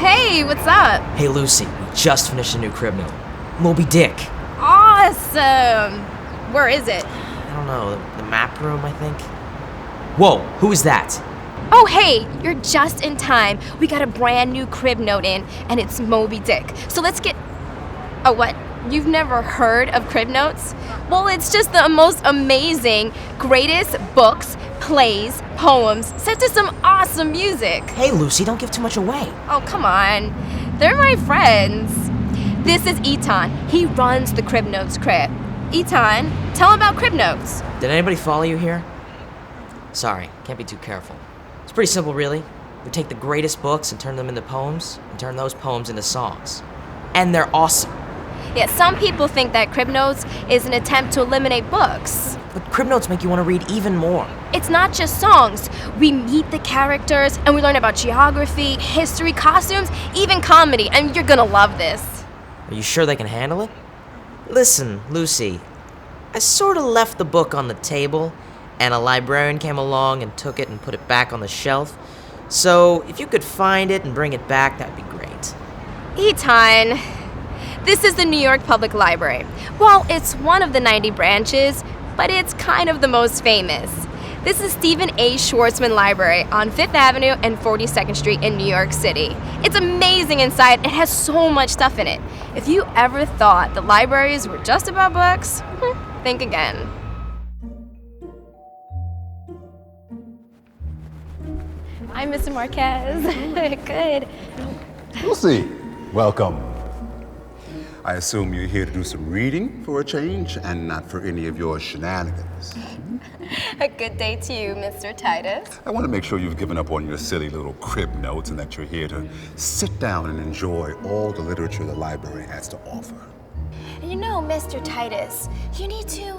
Hey, what's up? Hey Lucy, we just finished a new crib note. Moby Dick. Awesome! Where is it? I don't know, the map room, I think. Whoa, who is that? Oh, hey, you're just in time. We got a brand new crib note in, and it's Moby Dick. So let's get... Oh, what? You've never heard of crib notes? Well, it's just the most amazing, greatest books, plays, poems, set to some awesome music. Hey Lucy, don't give too much away. Oh, come on. They're my friends. This is Eton. He runs the Crib Notes crib. Eton, tell him about Crib Notes. Did anybody follow you here? Sorry, can't be too careful. It's pretty simple, really. We take the greatest books and turn them into poems, and turn those poems into songs. And they're awesome. Yeah, some people think that Crib Notes is an attempt to eliminate books. But crib notes make you want to read even more. It's not just songs. We meet the characters, and we learn about geography, history, costumes, even comedy, and you're gonna love this. Are you sure they can handle it? Listen, Lucy, I sort of left the book on the table, and a librarian came along and took it and put it back on the shelf. So if you could find it and bring it back, that'd be great. Eton, this is the New York Public Library. Well, it's one of the 90 branches, but it's kind of the most famous. This is Stephen A. Schwarzman Library on 5th Avenue and 42nd Street in New York City. It's amazing inside. It has so much stuff in it. If you ever thought the libraries were just about books, think again. Hi, Mr. Marquez. Good. Lucy, welcome. I assume you're here to do some reading for a change and not for any of your shenanigans. A good day to you, Mr. Titus. I want to make sure you've given up on your silly little crib notes and that you're here to sit down and enjoy all the literature the library has to offer. You know, Mr. Titus, you need to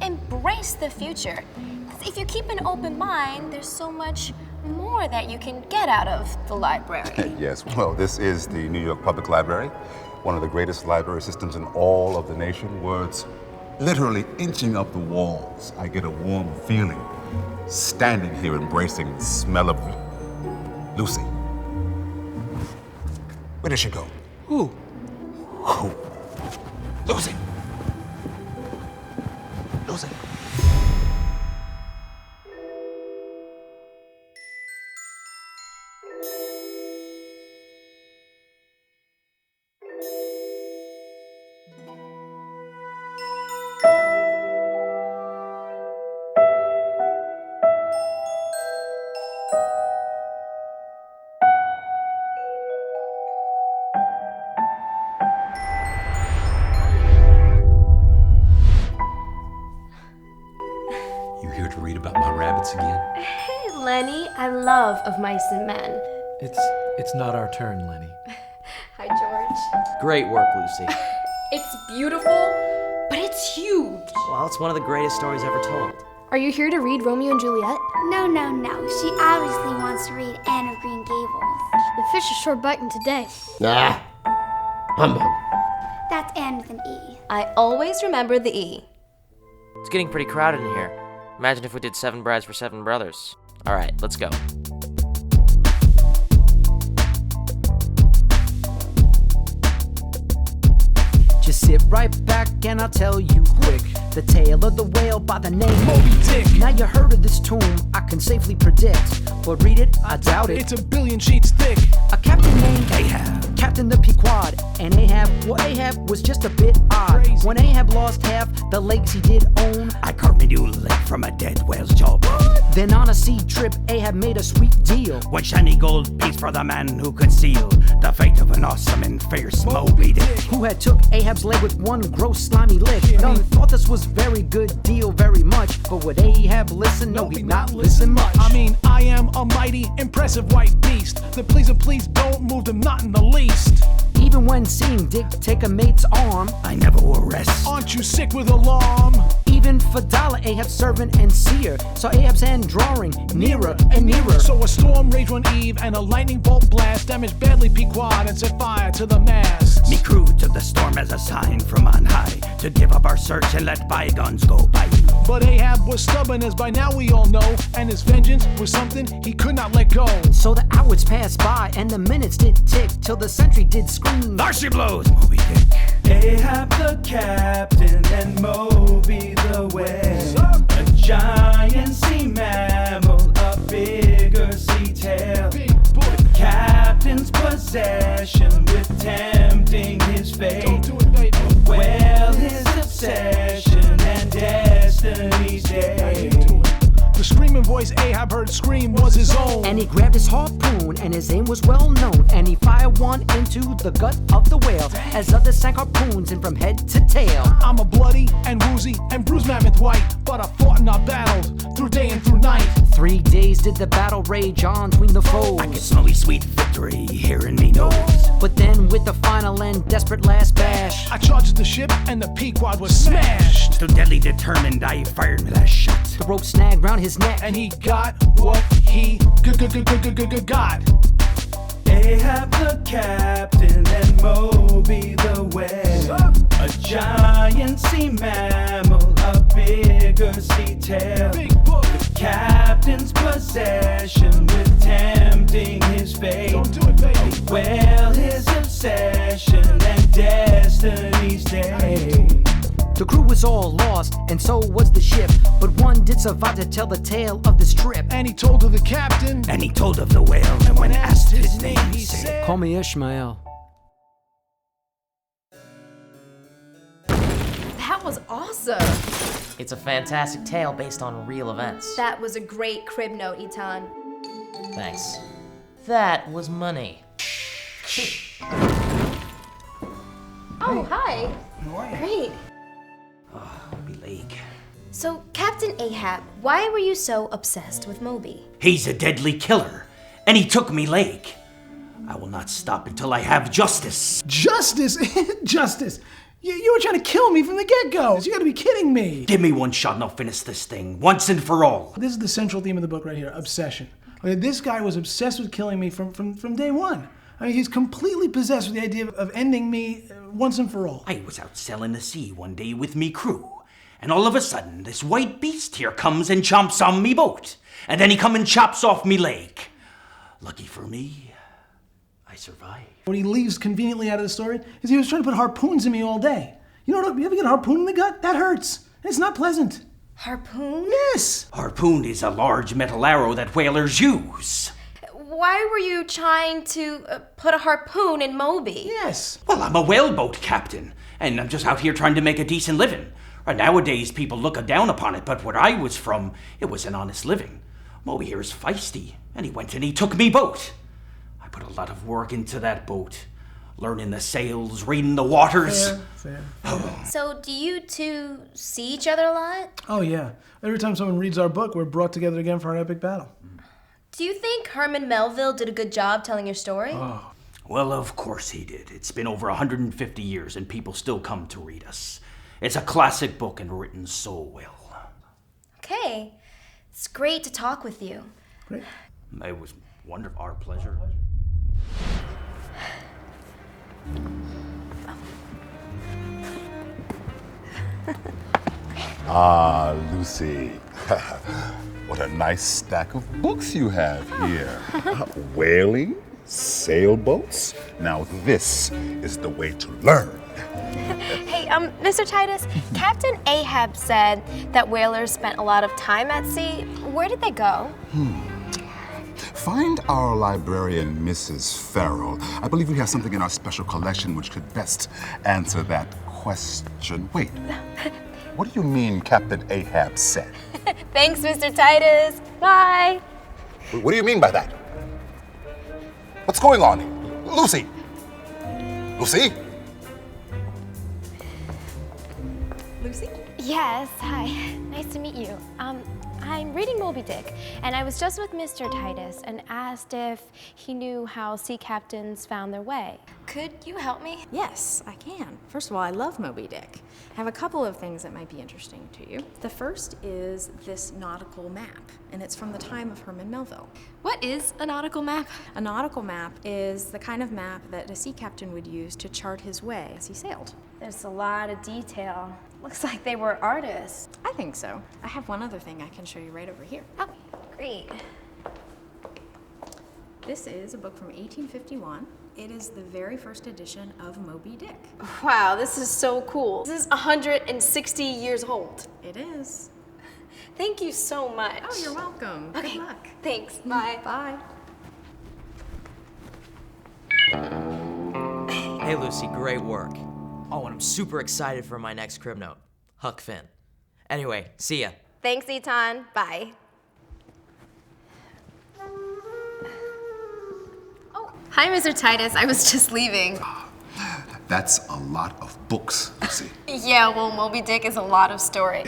embrace the future. 'Cause if you keep an open mind, there's so much more that you can get out of the library. Yes, well, this is the New York Public Library, one of the greatest library systems in all of the nation. Words literally inching up the walls. I get a warm feeling standing here embracing the smell of Lucy. Where did she go? Who? Who? Lucy! Lucy! You here to read about my rabbits again? Hey, Lenny, I love Of Mice and Men. It's not our turn, Lenny. Hi, George. Great work, Lucy. It's beautiful, but it's huge. Well, it's one of the greatest stories ever told. Are you here to read Romeo and Juliet? No. She obviously wants to read Anne of Green Gables. The fish are sure biting today. Nah. Humbug. That's Anne with an E. I always remember the E. It's getting pretty crowded in here. Imagine if we did 7 brides for 7 brothers. All right, let's go. Just sit right back and I'll tell you quick the tale of the whale by the name Moby Dick. Now you heard of this tomb, I can safely predict, but read it, I doubt it. It's a billion sheets thick. A captain named Ahab, captain the Pequod, and Ahab was just a bit odd. Crazy. When Ahab lost half the legs he did own, I carved me new leg from a dead whale's jawbone. then on a sea trip Ahab made a sweet deal. One shiny gold piece for the man who could seal the fate of an awesome and fierce Moby Dick. Who had took Ahab's leg with one gross slimy lick. None thought this was very good deal very much, but would Ahab listen? No, he'd not listen much. I mean, I am a mighty impressive white beast. The please don't move them, not in the least. Even when seeing Dick take a mate's arm, I never will rest. Aren't you sick with alarm? even Even Fadala, Ahab's servant and seer, saw Ahab's hand drawing nearer and nearer. So a storm raged one eve, and a lightning bolt blast damaged badly Pequod and set fire to the mast. Me crew took the storm as a sign from on high to give up our search and let bygones go by. But Ahab was stubborn, as by now we all know, and his vengeance was something he could not let go. So the hours passed by and the minutes did tick till the sentry did scream. There she blows, Moby Dick. Ahab the captain and Moby the whale, a giant sea mammal, a bigger sea tail. The captain's possession with tempting his fate. A whale his obsession and destiny's day. The screaming voice Ahab heard scream was his own. And he grabbed his harpoon, and his aim was well known. And he fired one into the gut of the whale, as others sank harpoons in from head to tail. I'm a bloody and woozy and bruised mammoth white, but I fought and I battled through day and through night. 3 days did the battle rage on between the foes. I could smell me sweet victory here in me nose. But then with the final and desperate last bash, I charged the ship and the Pequod was smashed. So deadly determined, I fired my last shot. the rope snagged round his neck, and he got what he got. Ahab the captain and Moby the whale, a giant sea mammal, a bigger sea tail. The captain's possession with tempting his fate. Don't do it, baby. A whale his obsession and destiny's day. the crew was all lost, and so was the ship. But one did survive to tell the tale of this trip. And he told of the captain, and he told of the whale. And when asked his name, he said, "Call me Ishmael." That was awesome. It's a fantastic tale based on real events. That was a great crib note, Etan. Thanks. That was money. Oh, hi. How are you? Great. Moby Lake. So, Captain Ahab, why were you so obsessed with Moby? He's a deadly killer, and he took me lake. I will not stop until I have justice. Justice? Justice? You were trying to kill me from the get-go. You gotta be kidding me. Give me one shot and I'll finish this thing, once and for all. This is the central theme of the book right here, obsession. Okay, this guy was obsessed with killing me from day one. I mean, he's completely possessed with the idea of ending me once and for all. I was out sailing the sea one day with me crew, and all of a sudden, this white beast here comes and chomps on me boat, and then he come and chops off me leg. Lucky for me, I survived. What he leaves conveniently out of the story is he was trying to put harpoons in me all day. You ever get a harpoon in the gut? That hurts. It's not pleasant. Harpoon? Yes. Harpoon is a large metal arrow that whalers use. Why were you trying to put a harpoon in Moby? Yes. Well, I'm a whaleboat captain, and I'm just out here trying to make a decent living. Nowadays, people look down upon it, but where I was from, it was an honest living. Moby here is feisty, and he went and he took me boat. I put a lot of work into that boat, learning the sails, reading the waters. Fair. So, do you two see each other a lot? Oh, yeah. Every time someone reads our book, we're brought together again for an epic battle. Do you think Herman Melville did a good job telling your story? Well, of course he did. It's been over 150 years, and people still come to read us. It's a classic book and written so well. Okay. It's great to talk with you. Great. It was wonderful. Our pleasure. Ah, Lucy. What a nice stack of books you have here. Whaling, sailboats. Now this is the way to learn. Hey, Mr. Titus, Captain Ahab said that whalers spent a lot of time at sea. Where did they go? Find our librarian, Mrs. Farrell. I believe we have something in our special collection which could best answer that question. Wait, what do you mean Captain Ahab said? Thanks, Mr. Titus. Bye. What do you mean by that? What's going on here? Lucy! Lucy? Lucy? Yes, hi. Nice to meet you. I'm reading Moby Dick, and I was just with Mr. Titus and asked if he knew how sea captains found their way. Could you help me? Yes, I can. First of all, I love Moby Dick. I have a couple of things that might be interesting to you. The first is this nautical map, and it's from the time of Herman Melville. What is a nautical map? A nautical map is the kind of map that a sea captain would use to chart his way as he sailed. There's a lot of detail. Looks like they were artists. I think so. I have one other thing I can show you right over here. Oh, great. This is a book from 1851. It is the very first edition of Moby Dick. Wow, this is so cool. This is 160 years old. It is. Thank you so much. Oh, you're welcome. Okay. Good luck. Thanks. Bye. Bye. Hey, Lucy, great work. Oh, and I'm super excited for my next crib note. Huck Finn. Anyway, see ya. Thanks, Eton. Bye. Oh, hi, Mr. Titus. I was just leaving. That's a lot of books, Lucy. Yeah, well, Moby Dick is a lot of story.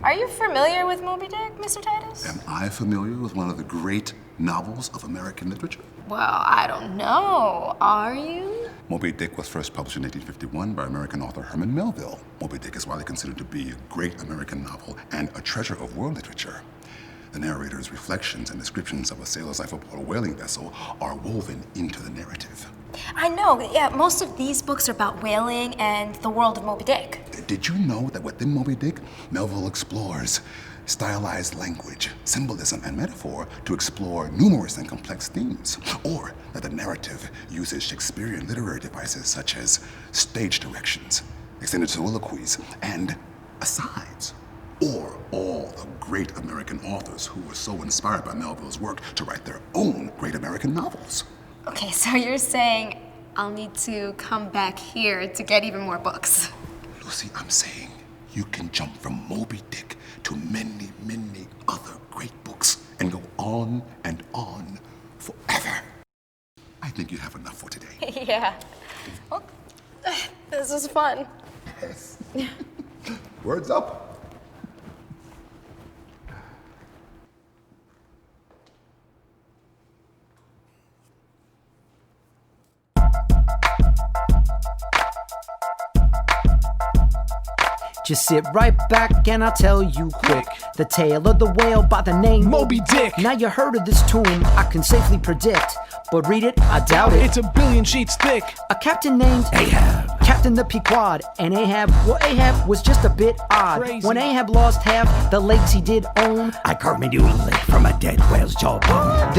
Are you familiar with Moby Dick, Mr. Titus? Am I familiar with one of the great novels of American literature? Well, I don't know. Are you? Moby Dick was first published in 1851 by American author Herman Melville. Moby Dick is widely considered to be a great American novel and a treasure of world literature. The narrator's reflections and descriptions of a sailor's life aboard a whaling vessel are woven into the narrative. I know, yeah, most of these books are about whaling and the world of Moby Dick. Did you know that within Moby Dick, Melville explores stylized language, symbolism, and metaphor to explore numerous and complex themes? Or that the narrative uses Shakespearean literary devices such as stage directions, extended soliloquies, and asides? Or all the great American authors who were so inspired by Melville's work to write their own great American novels? Okay, so you're saying I'll need to come back here to get even more books. Lucy, I'm saying you can jump from Moby Dick to many, many other great books and go on and on forever. I think you have enough for today. Yeah. Well, this was fun. Yes. Words up. Just sit right back and I'll tell you quick the tale of the whale by the name Moby Dick. Now you heard of this tomb, I can safely predict, but read it, I doubt it. It's a billion sheets thick. A captain named Ahab. Captain the Pequod, and Ahab was just a bit odd. Crazy. When Ahab lost half the legs he did own, I carved me new leg from a dead whale's jawbone. then